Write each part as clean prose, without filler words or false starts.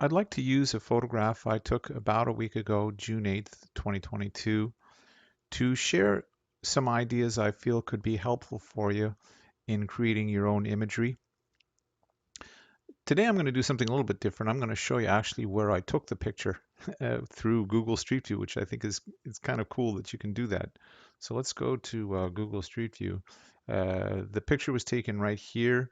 I'd like to use a photograph I took about a week ago, June 8th, 2022, to share some ideas I feel could be helpful for you in creating your own imagery. Today I'm going to do something a little bit different. I'm going to show you actually where I took the picture through Google Street View, which I think is kind of cool that you can do that. So let's go to Google Street View. The picture was taken right here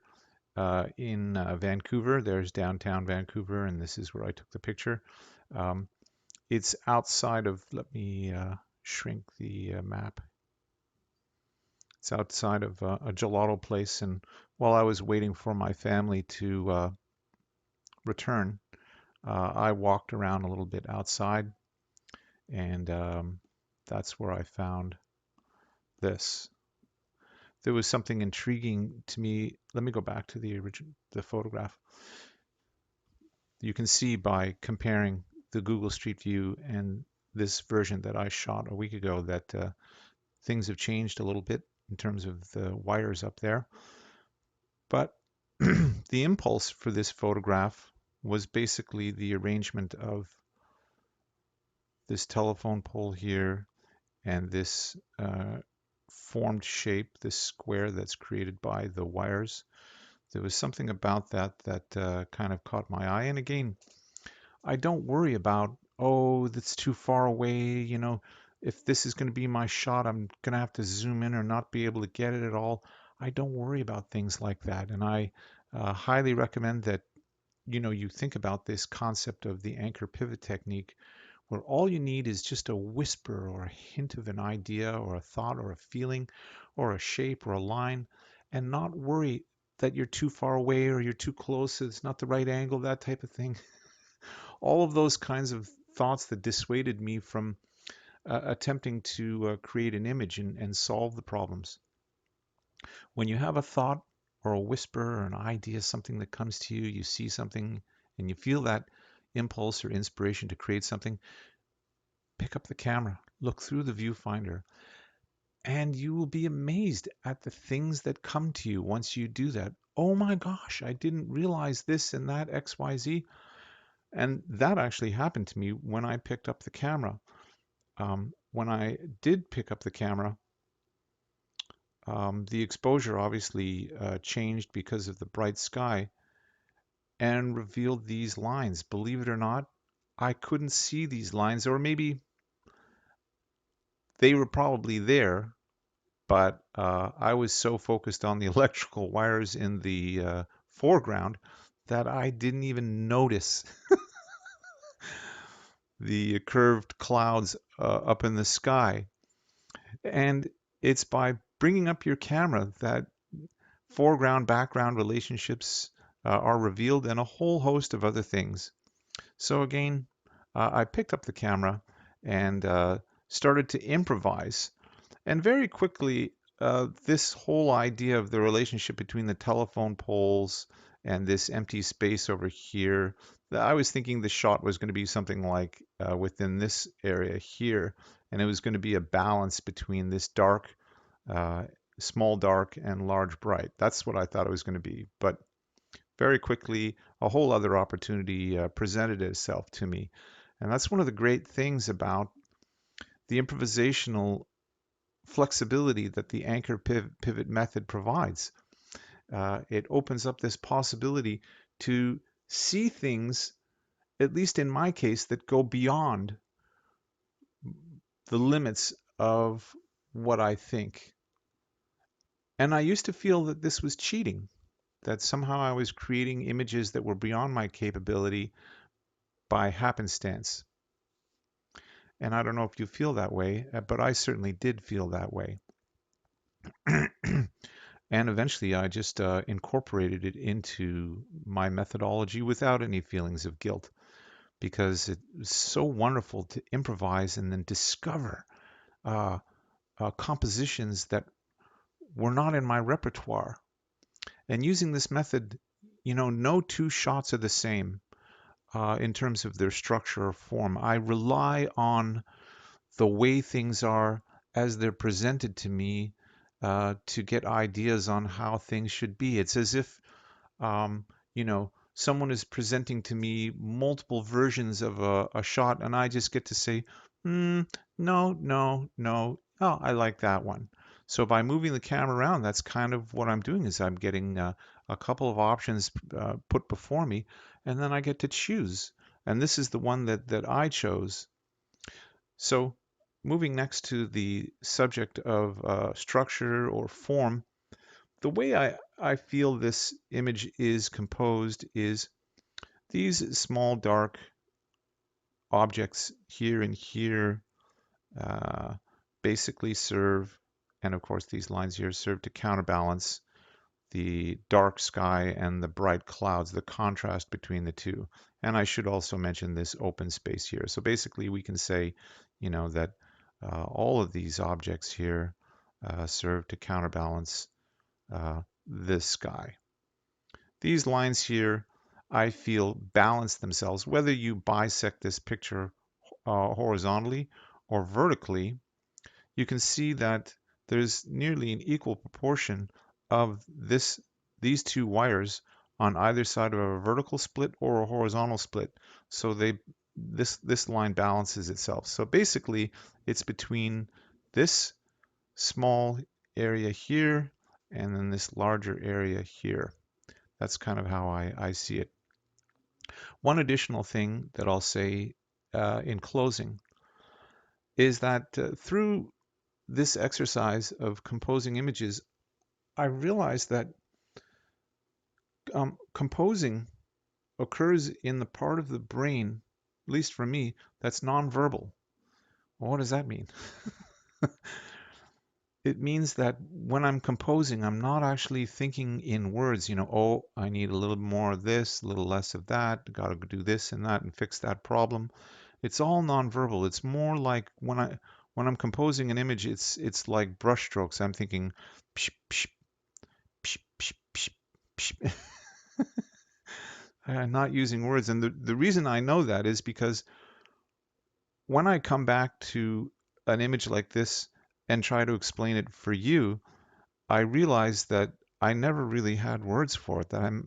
in Vancouver. There's downtown Vancouver, and this is where I took the picture. Um, it's outside of, let me shrink the map. It's outside of a gelato place, and while I was waiting for my family to return, I walked around a little bit outside, and that's where I found this. There was something intriguing to me. Let me go back to the photograph. You can see by comparing the Google Street View and this version that I shot a week ago that things have changed a little bit in terms of the wires up there. But the impulse for this photograph was basically the arrangement of this telephone pole here and this formed shape, this square that's created by the wires. There was something about that kind of caught my eye. And again, I don't worry about, oh, that's too far away. If this is going to be my shot, I'm going to have to zoom in or not be able to get it at all. I don't worry about things like that. And I highly recommend that, you think about this concept of the anchor pivot technique, where all you need is just a whisper or a hint of an idea or a thought or a feeling or a shape or a line, and not worry that you're too far away or you're too close, it's not the right angle, that type of thing. All of those kinds of thoughts that dissuaded me from attempting to create an image and solve the problems. When you have a thought or a whisper or an idea, something that comes to you, you see something and you feel that impulse or inspiration to create something, pick up the camera, look through the viewfinder, and you will be amazed at the things that come to you once you do that. Oh my gosh, I didn't realize this and that, XYZ. And that actually happened to me when I picked up the camera. When I did pick up the camera, the exposure obviously changed because of the bright sky and revealed these lines. Believe it or not, I couldn't see these lines, or maybe they were probably there, but I was so focused on the electrical wires in the foreground that I didn't even notice the curved clouds up in the sky. And it's by bringing up your camera that foreground background relationships are revealed and a whole host of other things. So again, I picked up the camera and started to improvise. And very quickly, this whole idea of the relationship between the telephone poles and this empty space over here, I was thinking the shot was going to be something like within this area here, and it was going to be a balance between this dark, uh, small dark, and large bright. That's what I thought it was going to be. But very quickly, a whole other opportunity presented itself to me. And that's one of the great things about the improvisational flexibility that the anchor pivot method provides. It opens up this possibility to see things, at least in my case, that go beyond the limits of what I think. And I used to feel that this was cheating, that somehow I was creating images that were beyond my capability by happenstance. And I don't know if you feel that way, but I certainly did feel that way. And eventually I just incorporated it into my methodology without any feelings of guilt, because it was so wonderful to improvise and then discover uh, compositions that were not in my repertoire. And using this method, no two shots are the same in terms of their structure or form. I rely on the way things are as they're presented to me to get ideas on how things should be. It's as if, um, you know, someone is presenting to me multiple versions of a shot, and I just get to say, no, no, no. Oh, I like that one. So by moving the camera around, that's kind of what I'm doing is I'm getting a couple of options put before me, and then I get to choose. And this is the one that I chose. So moving next to the subject of structure or form, the way I feel this image is composed is these small dark objects here and here uh, basically serve, and of course these lines here serve to counterbalance the dark sky and the bright clouds, the contrast between the two. And I should also mention this open space here. So basically we can say, that all of these objects here serve to counterbalance this sky. These lines here, I feel, balance themselves. Whether you bisect this picture horizontally or vertically, you can see that there's nearly an equal proportion of these two wires on either side of a vertical split or a horizontal split. So this line balances itself. So basically, it's between this small area here and then this larger area here. That's kind of how I see it. One additional thing that I'll say in closing is that through this exercise of composing images, I realized that composing occurs in the part of the brain, at least for me, that's nonverbal. Well, what does that mean? It means that when I'm composing, I'm not actually thinking in words, oh, I need a little more of this, a little less of that, got to do this and that and fix that problem. It's all nonverbal. It's more like when I'm composing an image, it's like brush strokes. I'm thinking psh, psh, psh, psh, psh, psh. I'm not using words. And the reason I know that is because when I come back to an image like this and try to explain it for you, I realize that I never really had words for it. That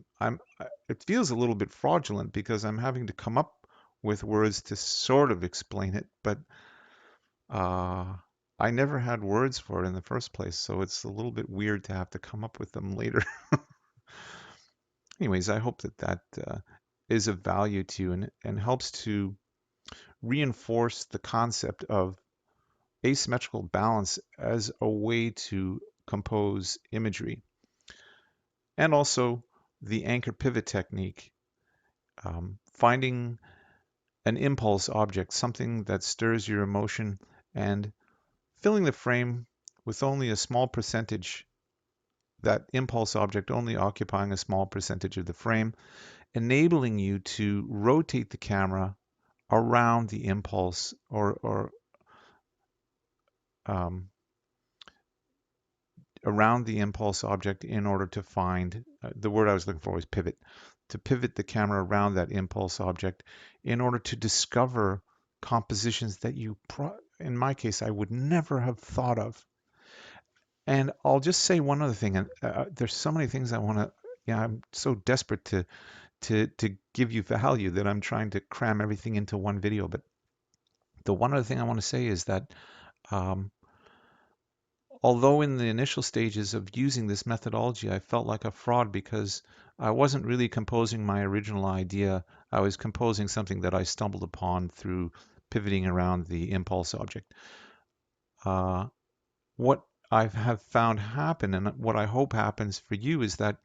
it feels a little bit fraudulent because I'm having to come up with words to sort of explain it, but uh, I never had words for it in the first place, so it's a little bit weird to have to come up with them later. Anyways, I hope that is of value to you and helps to reinforce the concept of asymmetrical balance as a way to compose imagery. And also the anchor pivot technique, finding an impulse object, something that stirs your emotion, and filling the frame with only a small percentage, that impulse object only occupying a small percentage of the frame, enabling you to rotate the camera around the impulse or um, around the impulse object in order to find the word I was looking for was pivot, to pivot the camera around that impulse object in order to discover compositions that in my case, I would never have thought of. And I'll just say one other thing, and there's so many things I want to. I'm so desperate to give you value that I'm trying to cram everything into one video. But the one other thing I want to say is that um, although in the initial stages of using this methodology, I felt like a fraud because I wasn't really composing my original idea. I was composing something that I stumbled upon through pivoting around the impulse object. Uh, what I have found happen, and what I hope happens for you, is that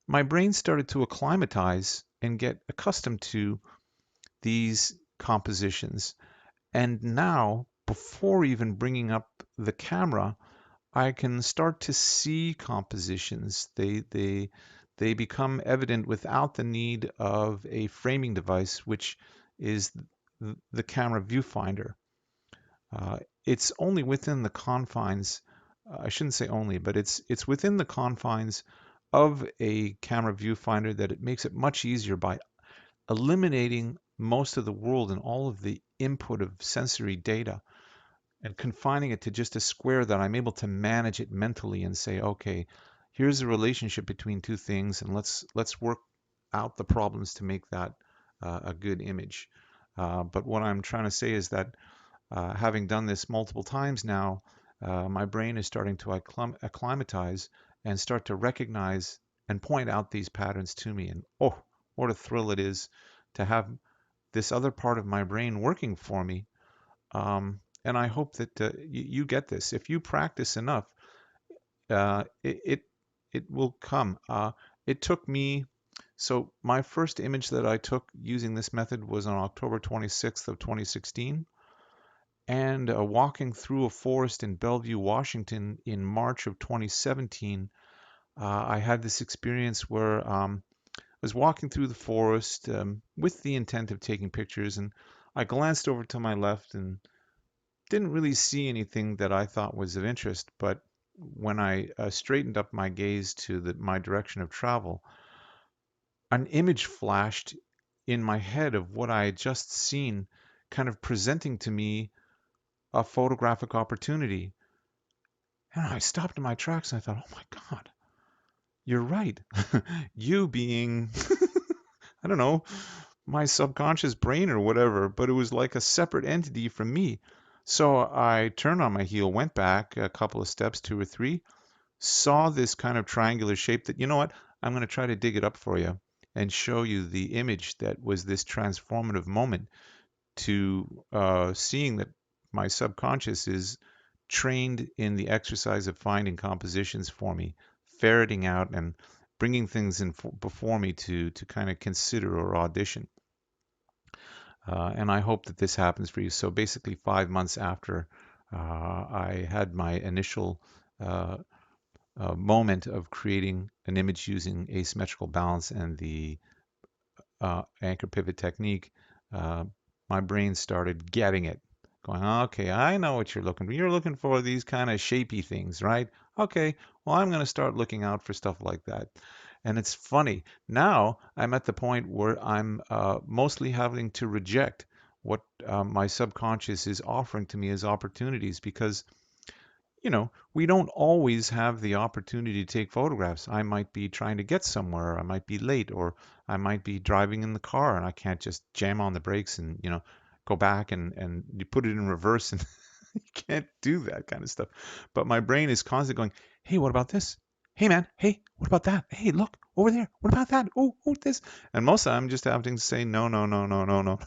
my brain started to acclimatize and get accustomed to these compositions. And now, before even bringing up the camera, I can start to see compositions. They become evident without the need of a framing device, which is the camera viewfinder. It's only within the confines. I shouldn't say only, but it's within the confines of a camera viewfinder that it makes it much easier by eliminating most of the world and all of the input of sensory data and confining it to just a square that I'm able to manage it mentally and say, okay, here's the relationship between two things, and let's work out the problems to make that a good image. But what I'm trying to say is that having done this multiple times now, my brain is starting to acclimatize and start to recognize and point out these patterns to me. And oh, what a thrill it is to have this other part of my brain working for me. And I hope that you get this. If you practice enough, uh, it, it it will come. It took me. So my first image that I took using this method was on October 26th of 2016, and walking through a forest in Bellevue, Washington in March of 2017, I had this experience where I was walking through the forest with the intent of taking pictures, and I glanced over to my left and didn't really see anything that I thought was of interest. But when I straightened up my gaze to my direction of travel, an image flashed in my head of what I had just seen, kind of presenting to me a photographic opportunity. And I stopped in my tracks and I thought, oh my God, you're right. You being, I don't know, my subconscious brain or whatever, but it was like a separate entity from me. So I turned on my heel, went back a couple of steps, two or three, saw this kind of triangular shape that, you know what, I'm going to try to dig it up for you and show you the image that was this transformative moment to seeing that my subconscious is trained in the exercise of finding compositions for me, ferreting out and bringing things in before me to kind of consider or audition. And I hope that this happens for you. So basically, 5 months after I had my initial moment of creating an image using asymmetrical balance and the anchor pivot technique, uh, my brain started getting it. Going, okay, I know what you're looking for. You're looking for these kind of shapy things, right? Okay, well, I'm going to start looking out for stuff like that. And it's funny. Now I'm at the point where I'm mostly having to reject what my subconscious is offering to me as opportunities because we don't always have the opportunity to take photographs. I might be trying to get somewhere, I might be late, or I might be driving in the car and I can't just jam on the brakes and, go back and you put it in reverse and you can't do that kind of stuff. But my brain is constantly going, hey, what about this? Hey, man, hey, what about that? Hey, look over there. What about that? Oh, this. And most of the time, I'm just having to say, no, no, no, no, no, no,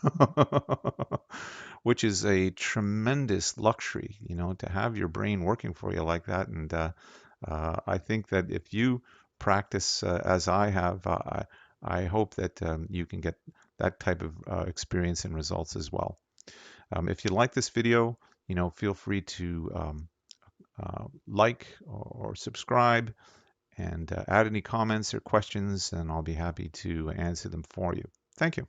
which is a tremendous luxury, to have your brain working for you like that. And I think that if you practice as I have, I hope that you can get that type of experience and results as well. If you like this video, feel free to like or subscribe and add any comments or questions, and I'll be happy to answer them for you. Thank you.